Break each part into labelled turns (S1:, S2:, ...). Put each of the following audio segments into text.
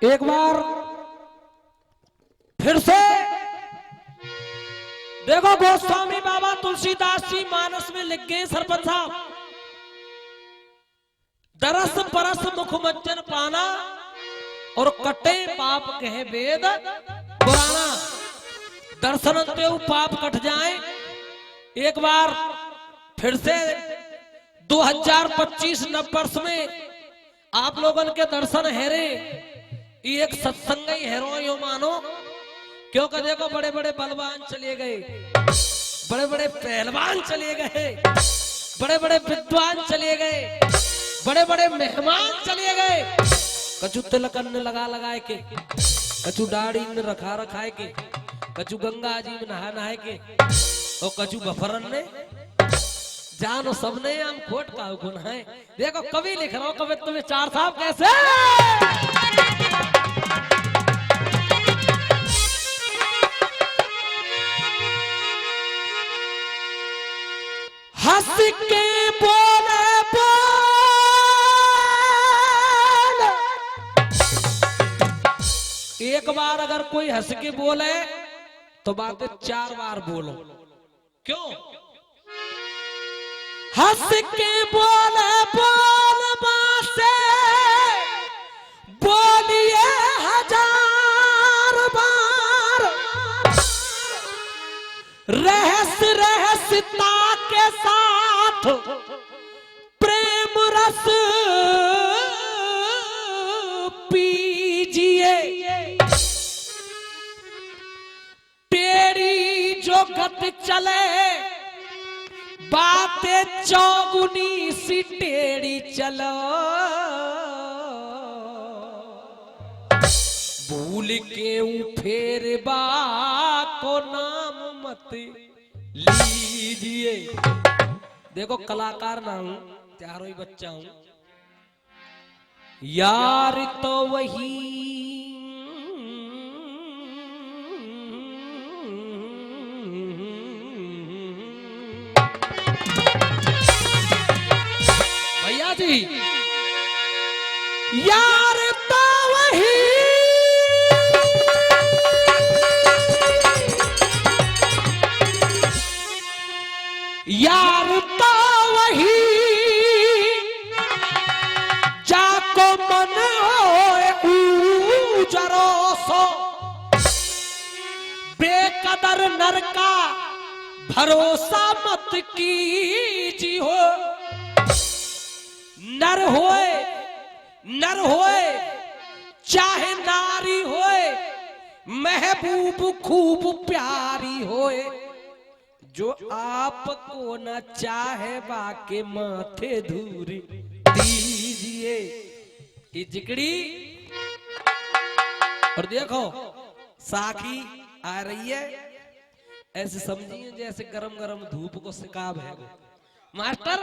S1: एक बार फिर से देखो गोस्वामी बाबा तुलसीदास जी मानस में लिख गए सरपंच साहब, दरस परस मुख मज्जन पाना और कटे पाप कहे वेद पुराना। दर्शन देव पाप कट जाए। एक बार फिर से 2025 नववर्ष में आप लोगन के दर्शन हेरे, ये एक सत्संग ही हेरो यो मानो, क्योंकि देखो बड़े बड़े बलवान चले गए, बड़े बड़े पहलवान चले गए, बड़े बड़े विद्वान चले गए, बड़े बड़े मेहमान चले गए। कछु तिलकन ने लगा लगाए के, कछु दाढ़ी में रखा रखाए के, कछु गंगा जी में नहा नहाए के, और कछु बफरन ने जानो सबने हम खोट का गुण है। देखो कवि लिख रहा हूं, कवित्व में चार साहब कैसे हंस के बोले बोल, एक बार अगर कोई हंस के बोले तो बातें 4 बार बोलो। क्यों? हंस के बोले बोल बासे बोलिए 1000 बार, रहस्य रहस्यता के साथ प्रेम रस पीजिए। टेढ़ी जो गति चले बातें चौगुनी सी टेढ़ी चलो, भूल के फेर को नाम मत लीजिए। देखो कलाकार ना हूं, चारों ही बच्चा हूं, यार तो वही भैया जी, यार तो वही यार तो वही जाको मन होए ऊजरो सो, बेकदर नर का भरोसा मत कीजी हो। नर होए चाहे नारी होए, महबूब खूब प्यारी होए, जो आपको न चाहे बाके माथे धूरी दीजिए। ये जिकड़ी और देखो साखी आ रही है, ऐसे समझिए जैसे गरम गरम धूप को सिकाब है। मास्टर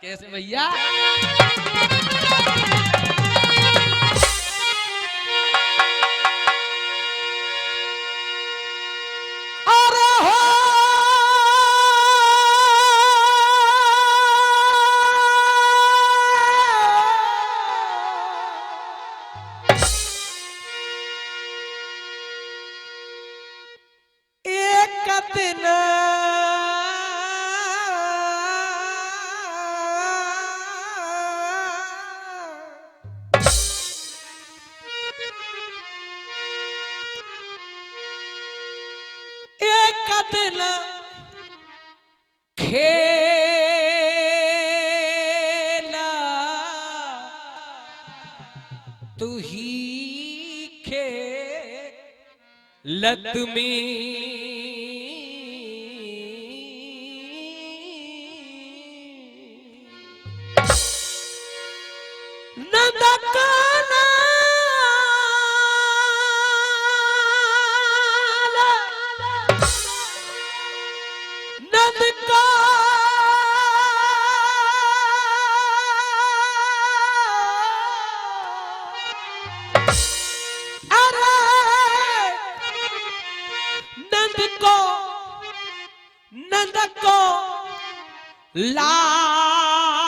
S1: कैसे भैया? दिन खेला तू ही खेलत में, नंदकाना नंद को लाल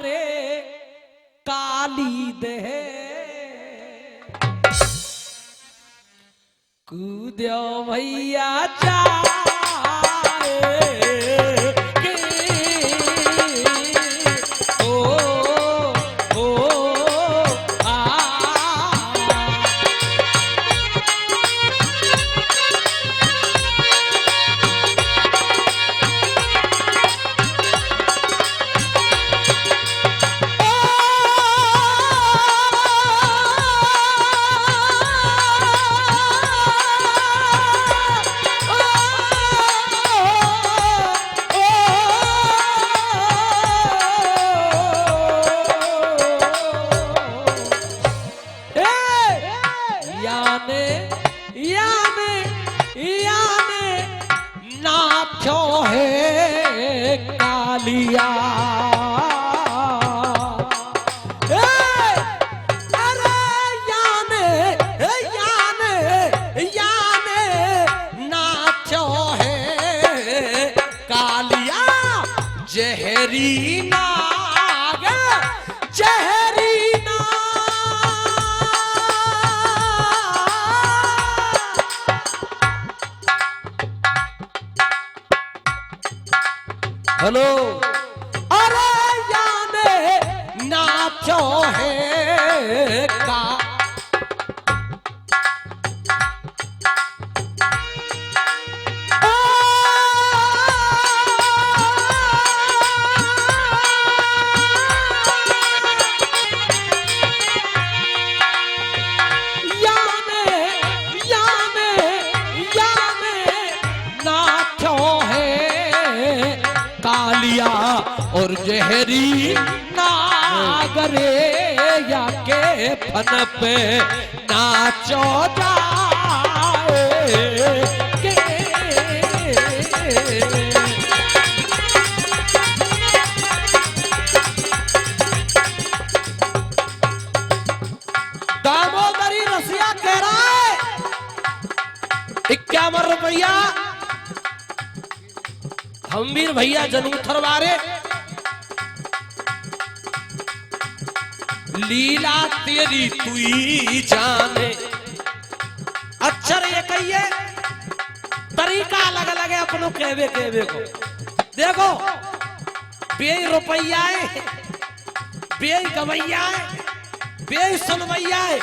S1: रे काली दे दो भैया चाय के ओ आ नाथो है कालिया अरे याने नाथो है कालिया जहरी नाग जहरी हेलो अरे याने नाचो है का कालिया और जहरी नागरे या के फन पे नाचो जाए के दामोदरी रसिया कह रहा है 51 रुपया हमवीर भैया जनूथर वारे लीला तेरी तुई जाने अक्षर ये कहिए तरीका अलग अलग है अपनों कहवे को देखो बेई रुपया है बेई गवैया है बेई सुनवैया है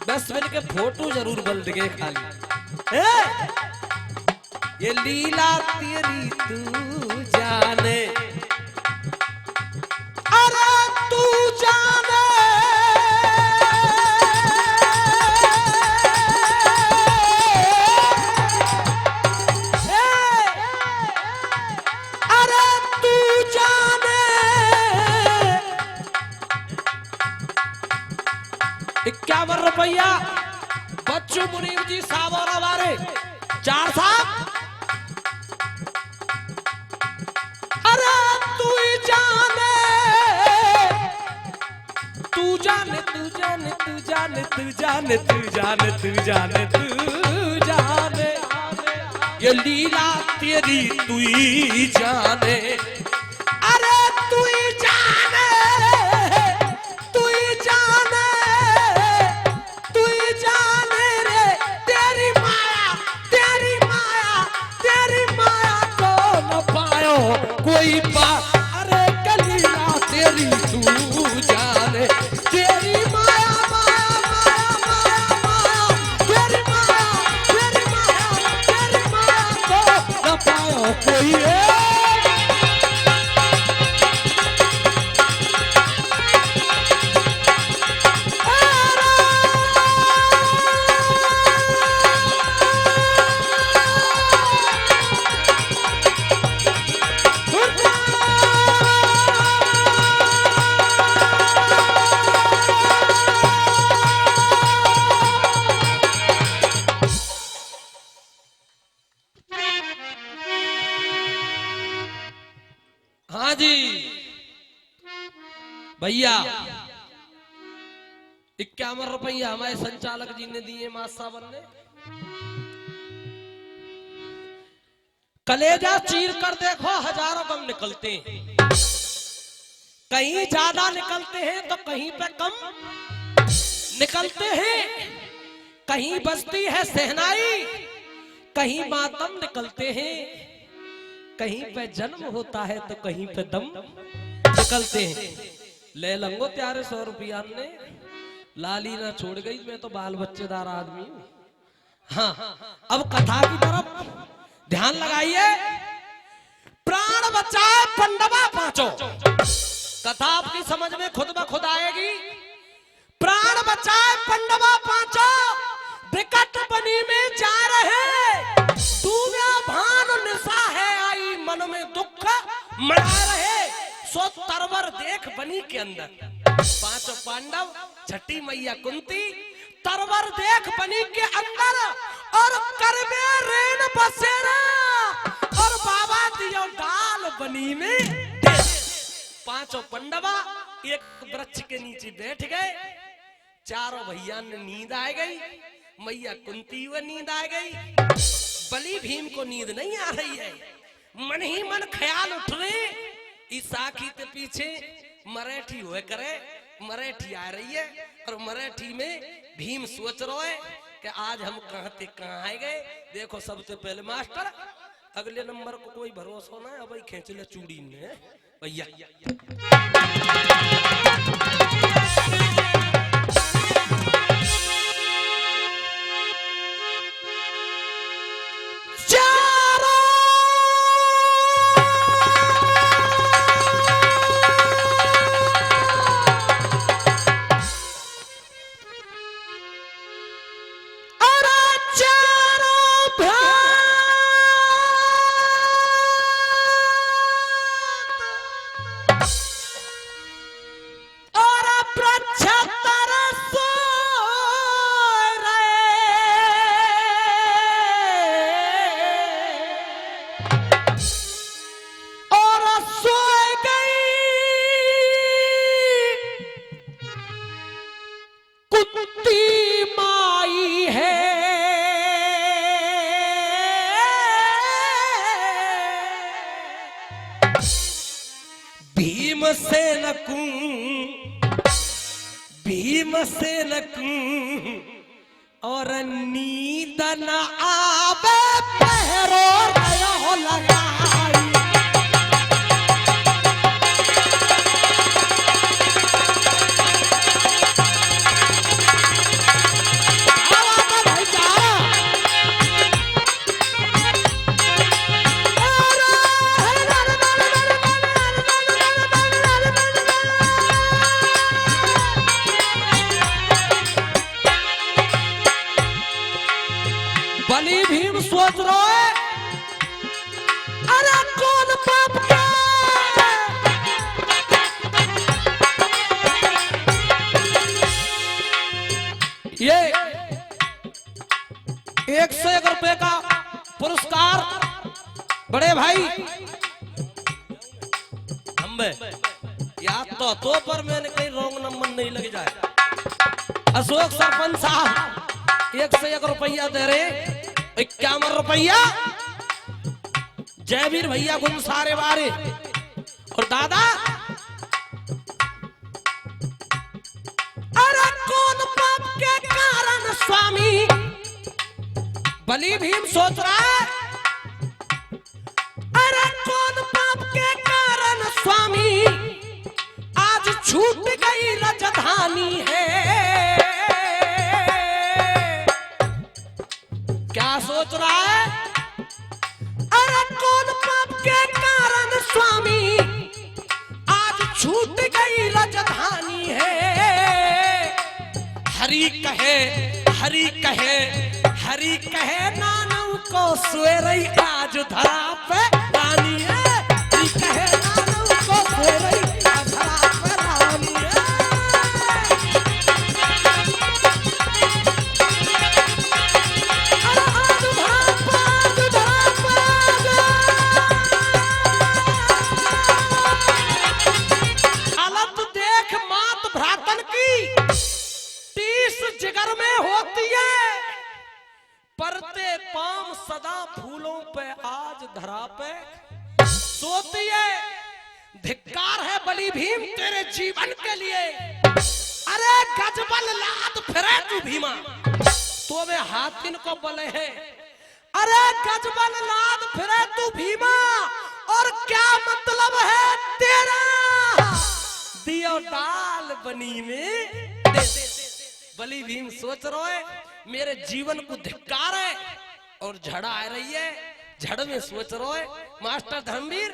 S1: बस मिलके फोटो जरूर बल दे खाली ये लीला तेरी तू जाने अरे तू जाने अरे तू जाने 51 रुपया बच्चू मुनीम जी साहब और हमारे 4 साहब तू जाने ये लीला तेरी तू ही जाने अरे तू ही जाने रे तेरी माया को न पायो कोई अरे कलीला तेरी तू जाने तेरी माया कोई हाँ जी भैया 51 रुपया हमारे संचालक जी ने दिए मासावन ने कलेजा चीर कर देखो हजारों कम निकलते हैं कहीं ज्यादा निकलते हैं तो कहीं पे कम निकलते हैं कहीं बजती है सहनाई, कहीं मातम निकलते हैं, कहीं पे जन्म होता है तो कहीं पे दम निकलते हैं। ले लंगो त्यारे 100 रुपया ने लाली ना छोड़ गई, मैं तो बाल बच्चेदार आदमी हूं। हाँ, अब कथा की तरफ ध्यान लगाइए। प्राण बचाए पंडवा पांचों, कथा आपकी समझ में खुद ब खुद आएगी। प्राण बचाए पंडवा पांचों, विकट बनी में जा रहे, दूजा भान निशा है आई, मन में दुख मना रहे, सो तरवर देख बनी के अंदर। पांचों पांडव, छठी मैया कुंती, तरवर देख बनी के अंदर, और करवे रेन बसेरा, और बाबा दियो डाल बनी में। पांचों पंडवा एक वृक्ष के नीचे बैठ गए। चारों भैया ने नींद आ गई, मैया कुंती को नींद आ गई, बलि भीम को नींद नहीं आ रही है। मन ही मन ख्याल उठ रहे, इस साखी के पीछे मराठी हुए करे, मराठी आ रही है, और मराठी में भीम सोच रहे है कि आज हम कहां ते कहां आए गए। देखो सबसे पहले मास्टर, अगले नंबर को कोई भरोसा ना है, अब खींच ले चूड़ी ने भैया। भीमसेन और नींद न आवे पहरो रयो लगाई। बलि भीम सोच रहा है, अरे कौन पाप का ये 101 रुपए का पुरस्कार बड़े भाई अम्बे याद तो पर मैंने कहीं रॉन्ग नंबर नहीं लग जाए। अशोक सरपंच साहब 101 रुपया दे रहे, 51 रुपया जयवीर भैया गुण सारे बारे। और दादा, अरे कौन पाप के कारण स्वामी, बलि भीम सोच रहा है, अरे कौन पाप के कारण स्वामी आज छूट गई राजधानी है। क्या सोच रहा है, अरे कौन पाप के कारण स्वामी आज छूट गई राजधानी है। हरि कहे हरि कहे हरि कहे नानव को स्वेरई आज धरा पे रानी है। हरि कहे नानव को स्वेरई आज धरा पे रानी है। जिगर में होती है, परते पाम सदा फूलों पे आज धरा पे सोती है। धिक्कार है बलि भीम तेरे जीवन के लिए, अरे गजबल लाद फिरे तू भीमा। तो वे हाथिन को बोले है, अरे गजबल लाद फिरे तू भीमा, और क्या मतलब है तेरा, दियो डाल बनी में दे। बलि भीम सोच रहे है मेरे जीवन को धिक्कार है, और झड़ आ रही है, झड़ में सोच रहे है मास्टर धर्मवीर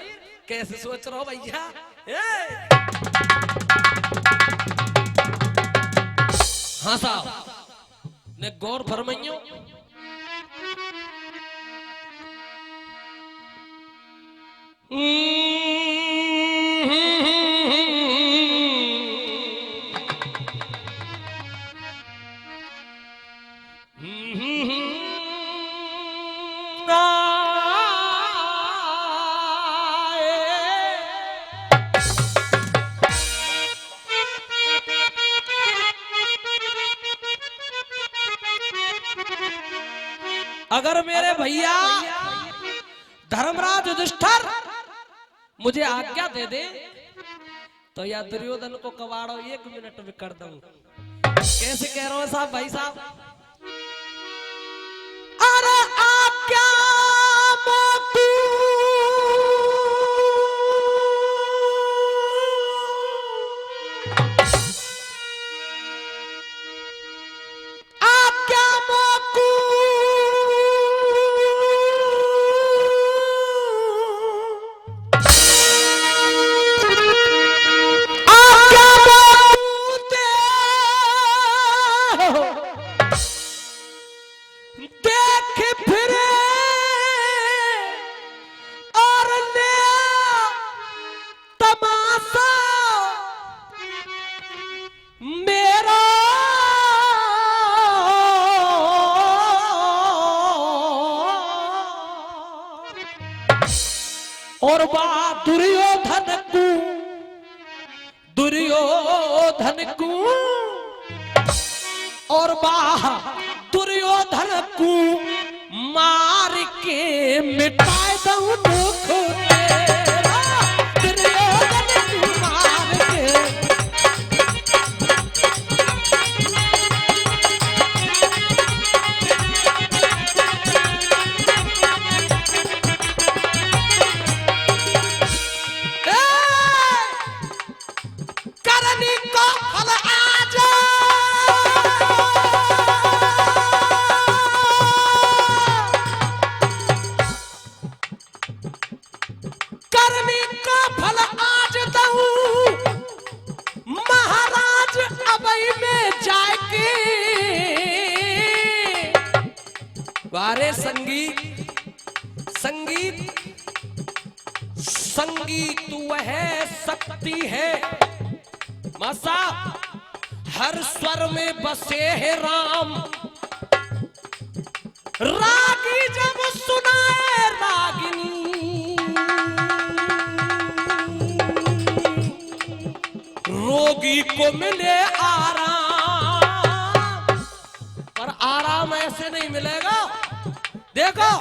S1: कैसे सोच रहे हो भैया। हाँ साहब ने गौर फरमाइयो, अगर मेरे भैया धर्मराज युधिष्ठिर मुझे आज्ञा दे दे तो या दुर्योधन को कबाड़ो 1 मिनट में कर दूं। कैसे कह रहे हो साहब भाई साहब? अरे आज्ञा मोतू आज्ञा मोकू और बा दुर्योधन को और बा दुर्योधन को मार के मिटाए दूं दुख तेरा, दुर्योधन को मार के। करनी को फल आज करनी को फल आज दूं, महाराज अबई में जाके। वारे संगीत संगीत संगीत वह शक्ति है मासा, हर स्वर में बसे है राम। रागी जब सुनाए रागिनी, रोगी को मिले आराम। पर आराम ऐसे नहीं मिलेगा, देखो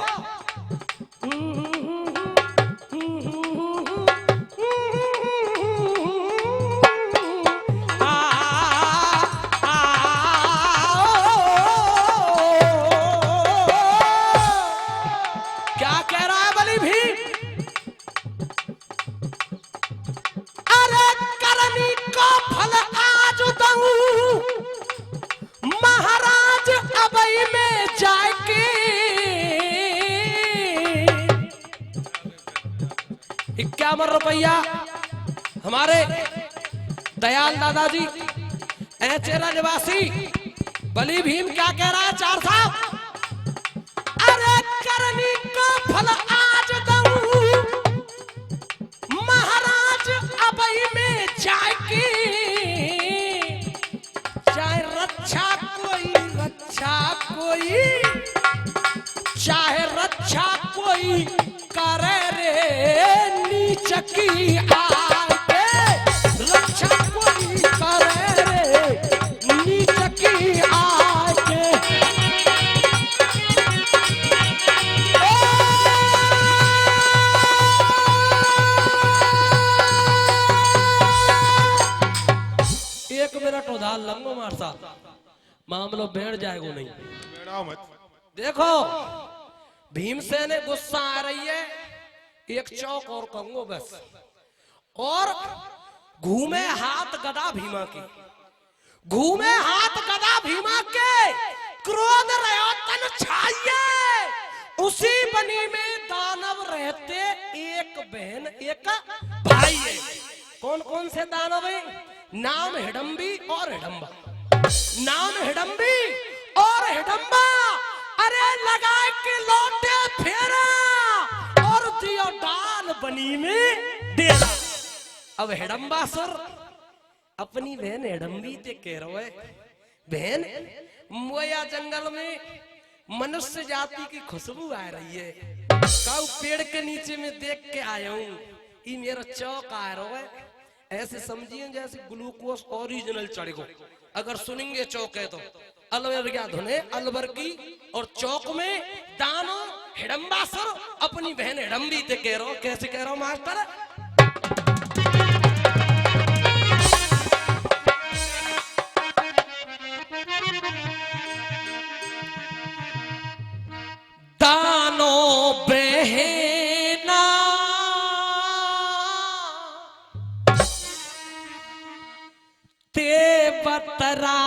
S1: महाराज अबई में जाके। 51 रुपया हमारे दयाल दादाजी ऐचेरा निवासी बलि भीम क्या कह रहा है चार साहब? अरे करनी को फल आज दूं, महाराज अबई में जाके। चाहे रक्षा कोई करे रे नीच की आके, रक्षा कोई करे रे नीच की आके। एक मिनट उधार लंगो मार साहब, मामलो बैठ जाएगा नहीं।
S2: घबराओ मत।
S1: देखो भीमसेन ने गुस्सा आ रही है, एक चौक और कहूंगा बस, और घूमे हाथ गदा भीमा की, घूमे हाथ गदा भीमा के, क्रोध रहो तन छाइए, उसी बनी में दानव रहते, एक बहन एक भाई है। कौन कौन से दानव है? नाम हिडंबी और हिडंबा, नाम हिडंबी और हिडंबा। अरे लगा के लौटे फेरा और दियो डाल बनी में डेरा। अब हिडंबासुर अपनी बहन हिडंबी ते कह रहा है, बहन मोया जंगल में मनुष्य जाति की खुशबू आ रही है, काऊ पेड़ के नीचे में देख के आया हूँ, ये मेरा चौक आ रहा है। ऐसे समझिए जैसे ग्लूकोज ओरिजिनल चढ़ेगो। अगर सुनेंगे चौक है तो अलवर क्या धुने अलवर की, और चौक में दानो हिडंबासुर अपनी बहन हिडंबी ते कह रहा हूं। कैसे कह रहा हूं मास्टर? दानो बहना ते बतरा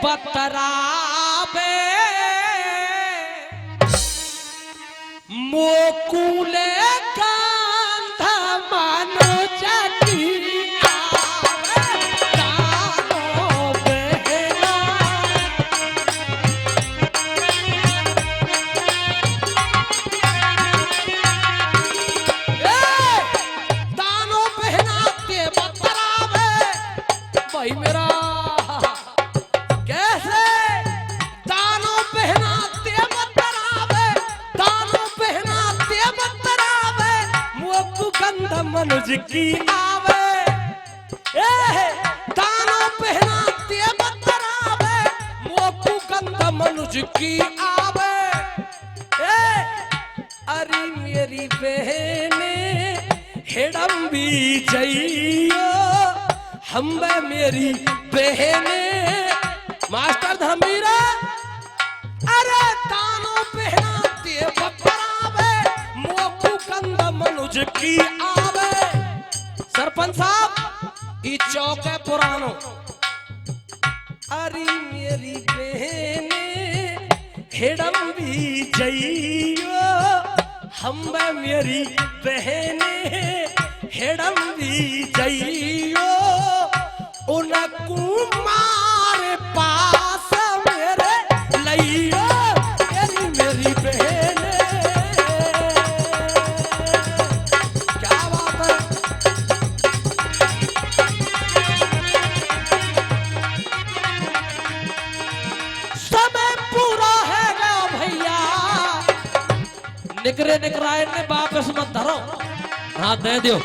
S1: बतराबे मोकुले कांध मनुज की आवे, दानो बहना दानो बहना के बतराबे। भाई मेरा मनुज की आवे, दानो पहनाते बतरावे, मोकू गंध मनुज की आवे। अरे मेरी बहने हिडंबी जइयो, हम मेरी बहने मास्टर धर्मवीरा। अरे दानो पहनाते बतरावे, मोकू गंध मनुज की आवे। सरपंच साहब ई चौक है पुरानो। अरे मेरी बहने हिडंबी जइयो, हम मेरी बहने हिडंबी जइयो, उनको मारे पास मेरे लइयो, मेरी बहने। क्या बात है? निकरे निकराए ने वापस मत धरो, हाँ दे दियो।